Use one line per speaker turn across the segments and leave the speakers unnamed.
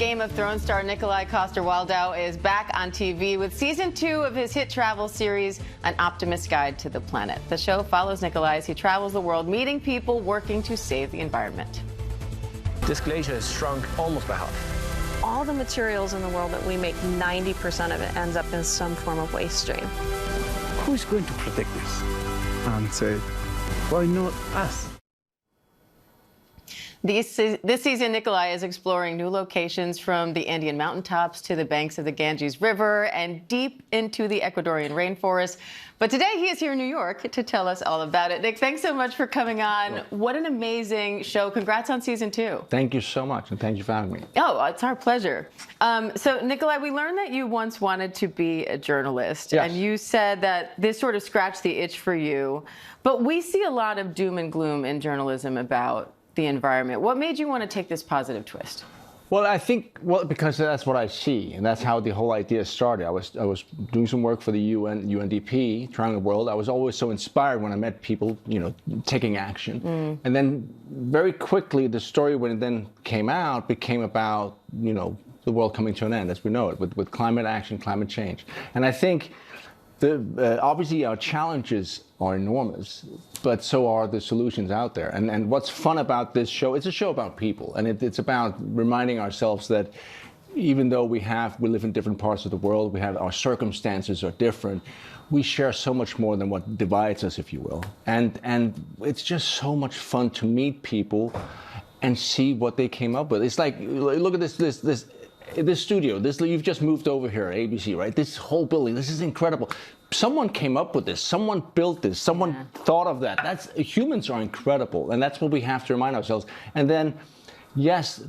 Game of Thrones star Nikolaj Coster-Waldau is back on TV with season 2 of his hit travel series, An Optimist Guide to the Planet. The show follows Nikolaj as he travels the world, meeting people working to save the environment.
This glacier has shrunk almost by half.
All the materials in the world that we make, 90% of it ends up in some form of waste stream.
Who's going to protect this? And say, why not us?
This season, Nikolaj is exploring new locations from the Andean mountaintops to the banks of the Ganges River and deep into the Ecuadorian rainforest. But today he is here in New York to tell us all about it. Nick, thanks so much for coming on.
Well,
what an amazing show. Congrats on season 2.
Thank you so much, and thank you for having me.
Oh, it's our pleasure. So, Nikolaj, we learned that you once wanted to be a journalist,
Yes.
and you said that this sort of scratched the itch for you. But we see a lot of doom and gloom in journalism about the environment. What made you want to take this positive twist?
Well, I think, because that's what I see, and that's how the whole idea started. I was doing some work for the UNDP, traveling the world. I was always so inspired when I met people, taking action. And then very quickly, the story, when it then came out, became about, the world coming to an end as we know it, with climate action, climate change. And I think obviously our challenges are enormous, but so are the solutions out there. And what's fun about this show, it's a show about people, and it's about reminding ourselves that even though we live in different parts of the world, our circumstances are different, we share so much more than what divides us, if you will. And it's just so much fun to meet people and see what they came up with. It's like, look at this studio, you've just moved over here at ABC, right? This whole building, this is incredible. Someone came up with this, someone built this, someone thought of that. Humans are incredible, and that's what we have to remind ourselves. And then, yes,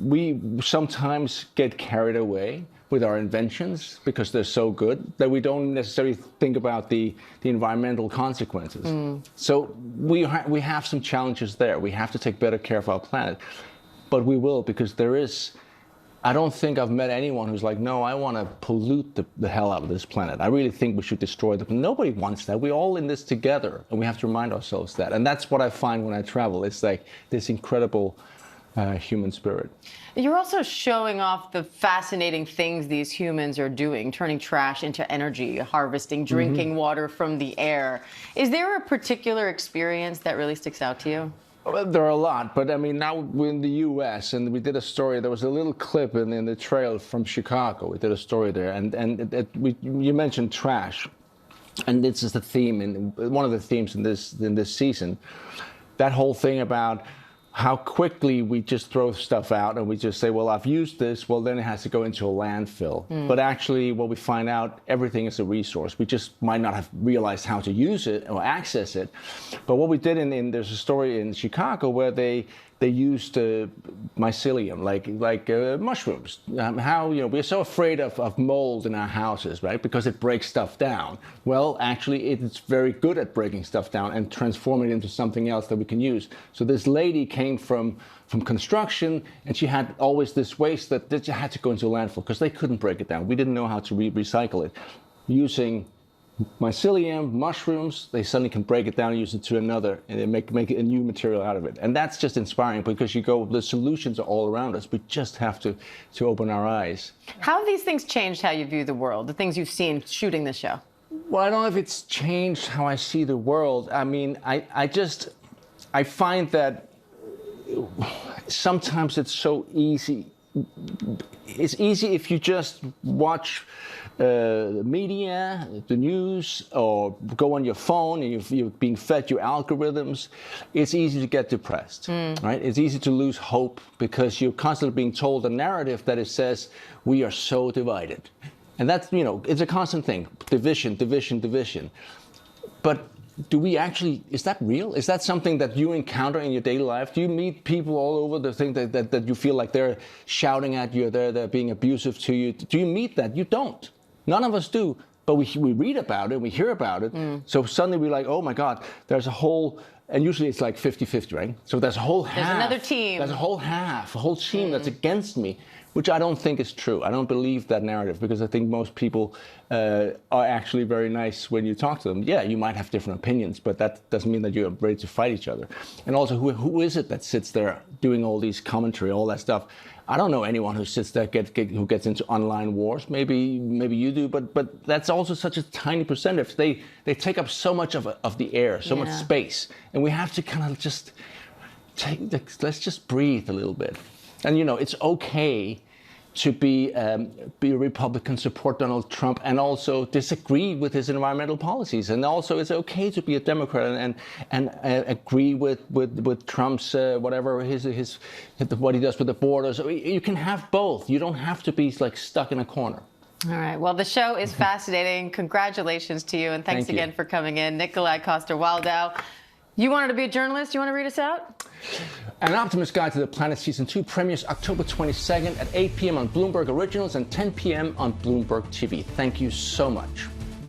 we sometimes get carried away with our inventions because they're so good that we don't necessarily think about the environmental consequences. So we have some challenges there. We have to take better care of our planet, but we will, because I don't think I've met anyone who's like, no, I want to pollute the hell out of this planet. I really think we should destroy them. Nobody wants that. We're all in this together, and we have to remind ourselves that. And that's what I find when I travel. It's like this incredible human spirit.
You're also showing off the fascinating things these humans are doing, turning trash into energy, harvesting drinking water from the air. Is there a particular experience that really sticks out to you?
Well, there are a lot, but I mean, now we're in the U.S. and we did a story. There was a little clip in the trail from Chicago. We did a story there, and you mentioned trash, and this is the theme, one of the themes in this season. That whole thing about how quickly we just throw stuff out and we just say, well, I've used this, well, then it has to go into a landfill. But actually, what we find out, everything is a resource. We just might not have realized how to use it or access it. But what we did there's a story in Chicago where they used mycelium, like mushrooms. How we're so afraid of mold in our houses, right? Because it breaks stuff down. Well, actually, it's very good at breaking stuff down and transforming it into something else that we can use. So this lady came from construction, and she had always this waste that had to go into a landfill because they couldn't break it down. We didn't know how to recycle it. Using mycelium, mushrooms, they suddenly can break it down and use it to another, and they make a new material out of it. And that's just inspiring, because the solutions are all around us. We just have to open our eyes. How
have these things changed how you view the world, the things you've seen shooting this show?
Well, I don't know if it's changed how I see the world. I mean, I find that sometimes it's so easy. It's easy if you just watch the media, the news, or go on your phone and you're being fed your algorithms. It's easy to get depressed, right? It's easy to lose hope because you're constantly being told a narrative that it says we are so divided. And that's, it's a constant thing, division, division, division. But do we actually, is that real? Is that something that you encounter in your daily life? Do you meet people all over the thing that you feel like they're shouting at you, they're being abusive to you? Do you meet that? You don't. None of us do, but we read about it, we hear about it. So suddenly we're like, oh my God, there's a whole, and usually it's like 50-50, right? So there's a whole half.
There's another team.
There's a whole half, a whole team that's against me, which I don't think is true. I don't believe that narrative, because I think most people are actually very nice when you talk to them. Yeah, you might have different opinions, but that doesn't mean that you're ready to fight each other. And also, who is it that sits there doing all these commentary, all that stuff? I don't know anyone who sits there who gets into online wars. Maybe you do, but that's also such a tiny percentage. They take up so much of the air, so much space, and we have to kind of just let's just breathe a little bit. And it's okay to be a Republican, support Donald Trump, and also disagree with his environmental policies. And also, it's okay to be a Democrat and agree with Trump's whatever what he does with the borders. You can have both. You don't have to be like stuck in a corner.
All right. Well, the show is fascinating. Congratulations to you, and thanks again for coming in, Nikolaj Coster-Waldau. You wanted to be a journalist. You want to read us out?
An Optimist Guide to the Planet Season 2 premieres October 22nd at 8 p.m. on Bloomberg Originals and 10 p.m. on Bloomberg TV. Thank you so much.